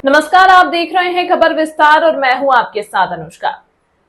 नमस्कार, आप देख रहे हैं खबर विस्तार और मैं हूं आपके साथ अनुष्का।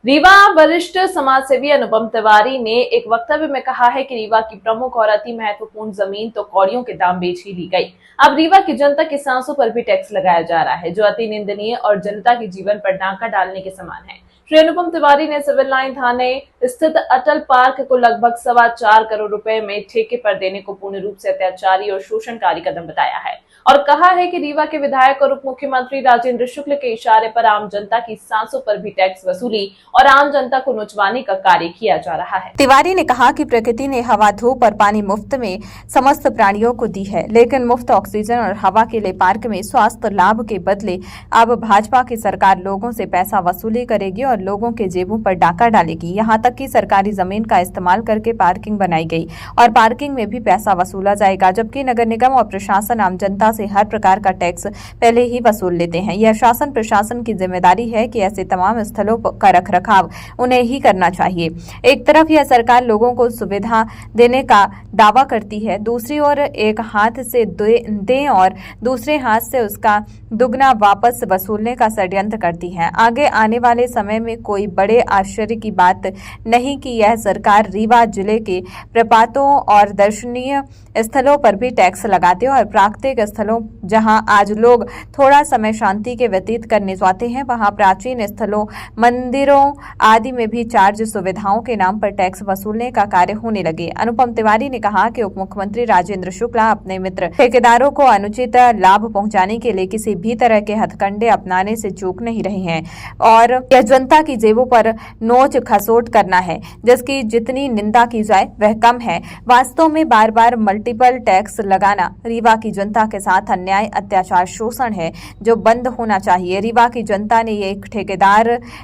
रीवा वरिष्ठ समाजसेवी अनुपम तिवारी ने एक वक्तव्य में कहा है कि रीवा की प्रमुख और अति महत्वपूर्ण जमीन तो कौड़ियों के दाम बेच ही ली गई। अब रीवा की जनता की सांसों पर भी टैक्स लगाया जा रहा है, जो अति निंदनीय और जनता के जीवन पर डाका डालने के समान है। श्री अनुपम तिवारी ने सिविल लाइन थाने स्थित अटल पार्क को लगभग 4.25 करोड़ रुपए में ठेके पर देने को पूर्ण रूप से अत्याचारी और शोषणकारी कदम बताया है और कहा है कि रीवा के विधायक और उप मुख्यमंत्री राजेंद्र शुक्ल के इशारे पर आम जनता की सांसों पर भी टैक्स वसूली और आम जनता को नुचवाने का कार्य किया जा रहा है। तिवारी ने कहा कि प्रकृति ने हवा, धूप और पानी मुफ्त में समस्त प्राणियों को दी है, लेकिन मुफ्त ऑक्सीजन और हवा के लिए पार्क में स्वास्थ्य लाभ के बदले अब भाजपा की सरकार लोगों से पैसा वसूली करेगी और लोगों के जेबों पर डाका डालेगी। यहाँ तक कि सरकारी जमीन का इस्तेमाल करके पार्किंग बनाई गई और पार्किंग में भी पैसा वसूला जाएगा, जबकि नगर निगम और प्रशासन आम जनता से हर प्रकार का टैक्स पहले ही वसूल लेते हैं। यह शासन प्रशासन की जिम्मेदारी है कि ऐसे तमाम स्थलों का रखरखाव उन्हें ही करना चाहिए। एक तरफ यह सरकार लोगों को सुविधा देने का दावा करती है, दूसरी ओर एक हाथ से दें और दूसरे हाथ से उसका दुगना वापस वसूलने का षड्यंत्र करती है। आगे आने वाले समय में कोई बड़े आश्चर्य की बात नहीं कि यह सरकार रीवा जिले के प्रपातों और दर्शनीय स्थलों पर भी टैक्स लगाते और प्राकृतिक स्थलों जहां आज लोग थोड़ा समय शांति के व्यतीत करने चाहते हैं, वहां प्राचीन स्थलों, मंदिरों आदि में भी चार्ज सुविधाओं के नाम पर टैक्स वसूलने का कार्य होने लगे। अनुपम तिवारी ने कहा कि उप मुख्यमंत्री राजेंद्र शुक्ला अपने मित्र ठेकेदारों को अनुचित लाभ पहुंचाने के लिए किसी भी तरह के हथकंडे अपनाने से चूक नहीं रहे हैं और यह जनता की जेबों पर नोच खसोट करना है, जिसकी जितनी निंदा की जाए वह कम है। वास्तव में बार बार मल्टीपल टैक्स लगाना रीवा की जनता के साथ अन्याय, अत्याचार, शोषण है जो बंद होना चाहिए। रीवा की जनता ने एक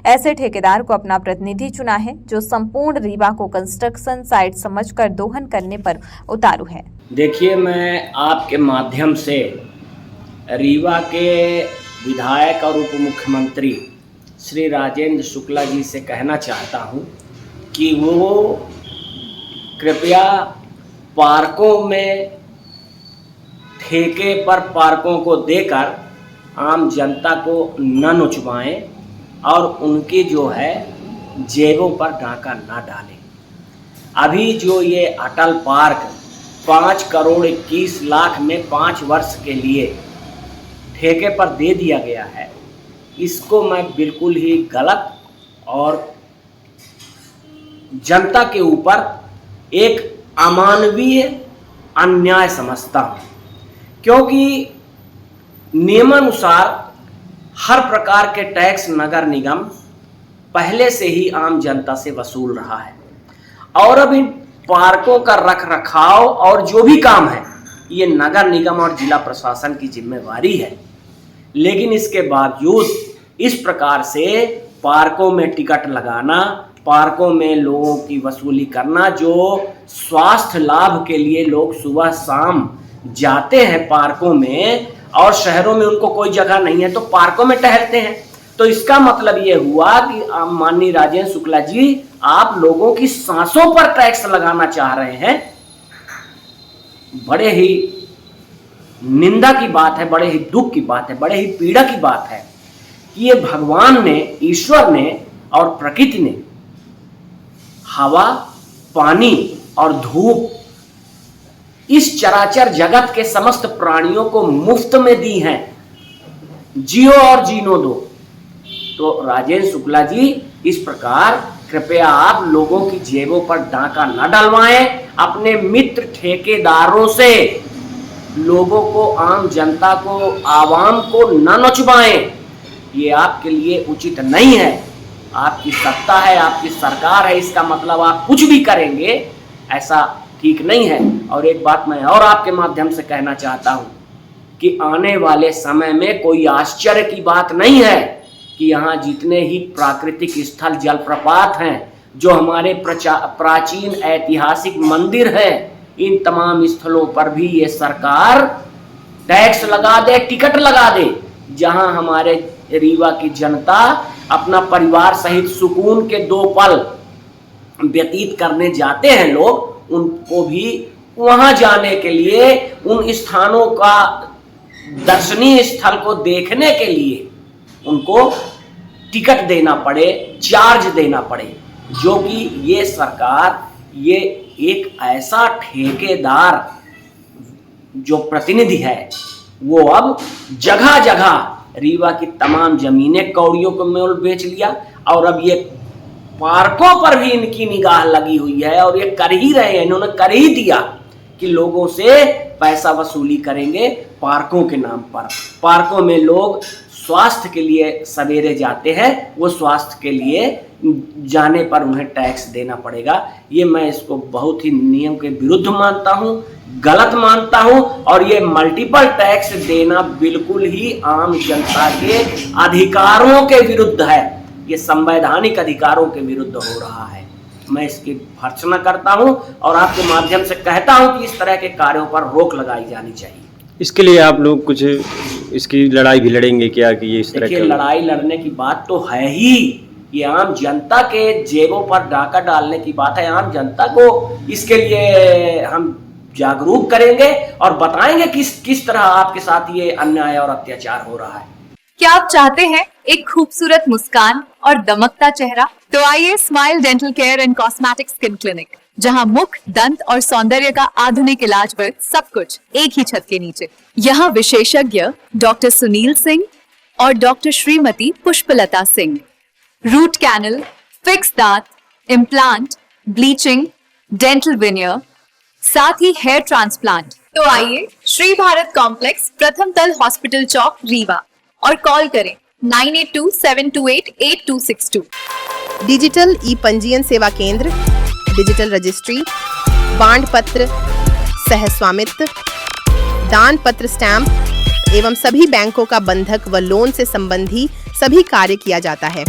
ऐसे ठेकेदार को अपना प्रतिनिधि चुना है जो संपूर्ण रीवा को कंस्ट्रक्शन साइट समझकर दोहन करने पर उतारू है। देखिए, मैं आपके माध्यम से रीवा के विधायक और उप मुख्यमंत्री श्री राजेंद्र शुक्ला जी से कहना चाहता हूं कि वो कृपया पार्कों में ठेके पर पार्कों को देकर आम जनता को न नुचवाएं और उनकी जो है जेबों पर डाका न डालें। अभी जो ये अटल पार्क 5 करोड़ 21 लाख में 5 वर्ष के लिए ठेके पर दे दिया गया है, इसको मैं बिल्कुल ही गलत और जनता के ऊपर एक अमानवीय अन्याय समझता हूँ, क्योंकि नियमानुसार हर प्रकार के टैक्स नगर निगम पहले से ही आम जनता से वसूल रहा है और अब इन पार्कों का रखरखाव और जो भी काम है ये नगर निगम और जिला प्रशासन की जिम्मेवारी है। लेकिन इसके बावजूद इस प्रकार से पार्कों में टिकट लगाना, पार्कों में लोगों की वसूली करना, जो स्वास्थ्य लाभ के लिए लोग सुबह शाम जाते हैं पार्कों में और शहरों में उनको कोई जगह नहीं है तो पार्कों में टहलते हैं, तो इसका मतलब ये हुआ कि माननीय राजेंद्र शुक्ला जी आप लोगों की सांसों पर टैक्स लगाना चाह रहे हैं। बड़े ही निंदा की बात है, बड़े ही दुख की बात है, बड़े ही पीड़ा की बात है कि ये भगवान ने, ईश्वर ने और प्रकृति ने हवा, पानी और धूप इस चराचर जगत के समस्त प्राणियों को मुफ्त में दी हैं, जियो और जीनो दो। तो राजेंद्र शुक्ला जी इस प्रकार कृपया आप लोगों की जेबों पर डाका न डलवाएं, अपने मित्र ठेकेदारों से लोगों को, आम जनता को, आवाम को न नचवाएं। ये आपके लिए उचित नहीं है। आपकी सत्ता है, आपकी सरकार है, इसका मतलब आप कुछ भी करेंगे, ऐसा ठीक नहीं है। और एक बात मैं और आपके माध्यम से कहना चाहता हूं कि आने वाले समय में कोई आश्चर्य की बात नहीं है कि यहाँ जितने ही प्राकृतिक स्थल, जलप्रपात हैं, जो हमारे प्राचीन ऐतिहासिक मंदिर हैं, इन तमाम स्थलों पर भी ये सरकार टैक्स लगा दे, टिकट लगा दे, जहां हमारे रीवा की जनता अपना परिवार सहित सुकून के 2 पल व्यतीत करने जाते हैं लोग, उनको भी वहां जाने के लिए उन स्थानों का दर्शनीय स्थल को देखने के लिए उनको टिकट देना पड़े, चार्ज देना पड़े, जो कि ये सरकार, ये एक ऐसा ठेकेदार जो प्रतिनिधि है वो अब जगह जगह रीवा की तमाम जमीनें कौड़ियों को मोल बेच लिया और अब ये पार्कों पर भी इनकी निगाह लगी हुई है और ये कर ही रहे हैं, इन्होंने कर ही दिया कि लोगों से पैसा वसूली करेंगे पार्कों के नाम पर। पार्कों में लोग स्वास्थ्य के लिए सवेरे जाते हैं, वो स्वास्थ्य के लिए जाने पर उन्हें टैक्स देना पड़ेगा। ये मैं इसको बहुत ही नियम के विरुद्ध मानता हूँ, गलत मानता हूँ और ये मल्टीपल टैक्स देना बिल्कुल ही आम जनता के अधिकारों के विरुद्ध है, ये संवैधानिक अधिकारों के विरुद्ध हो रहा है। मैं इसकी भर्त्सना करता हूँ और आपके माध्यम से कहता हूँ कि इस तरह के कार्यों पर रोक लगाई जानी चाहिए। इसके लिए आप लोग कुछ इसकी लड़ाई भी लड़ेंगे क्या कि ये इस तरह देखिए, लड़ाई लड़ने की बात तो है ही, ये आम जनता के जेबों पर डाका डालने की बात है। आम जनता को इसके लिए हम जागरूक करेंगे और बताएंगे किस तरह आपके साथ ये अन्याय और अत्याचार हो रहा है। क्या आप चाहते हैं एक खूबसूरत मुस्कान और दमकता चेहरा? तो आइए smile dental care and cosmetic skin clinic, जहां मुख, दंत और सौंदर्य का आधुनिक इलाज वर्ग सब कुछ एक ही छत के नीचे। यहाँ विशेषज्ञ डॉक्टर सुनील सिंह और doctor Shrimati Pushpalata Singh root canal, fix दांत, इम्प्लांट, ब्लीचिंग, डेंटल विनियर, साथ ही हेयर ट्रांसप्लांट। तो आइए श्री भारत कॉम्प्लेक्स, प्रथम तल, हॉस्पिटल चौक, रीवा, और कॉल करें 9827288262। डिजिटल ई पंजीयन सेवा केंद्र, डिजिटल रजिस्ट्री, बांड पत्र, सहस्वामित्व, दान पत्र, स्टैंप एवं सभी बैंकों का बंधक व लोन से संबंधी सभी कार्य किया जाता है।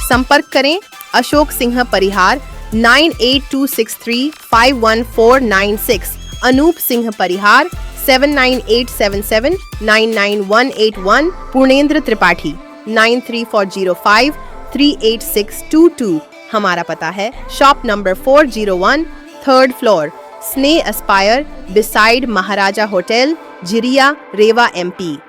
संपर्क करें अशोक सिंह परिहार 9826351496, अनूप सिंह परिहार 7987799181, पूर्णेंद्र त्रिपाठी 9340538622। हमारा पता है शॉप नंबर 401, 3rd फ्लोर, स्नेह एस्पायर, बिसाइड महाराजा होटल, जिरिया, रेवा, MP।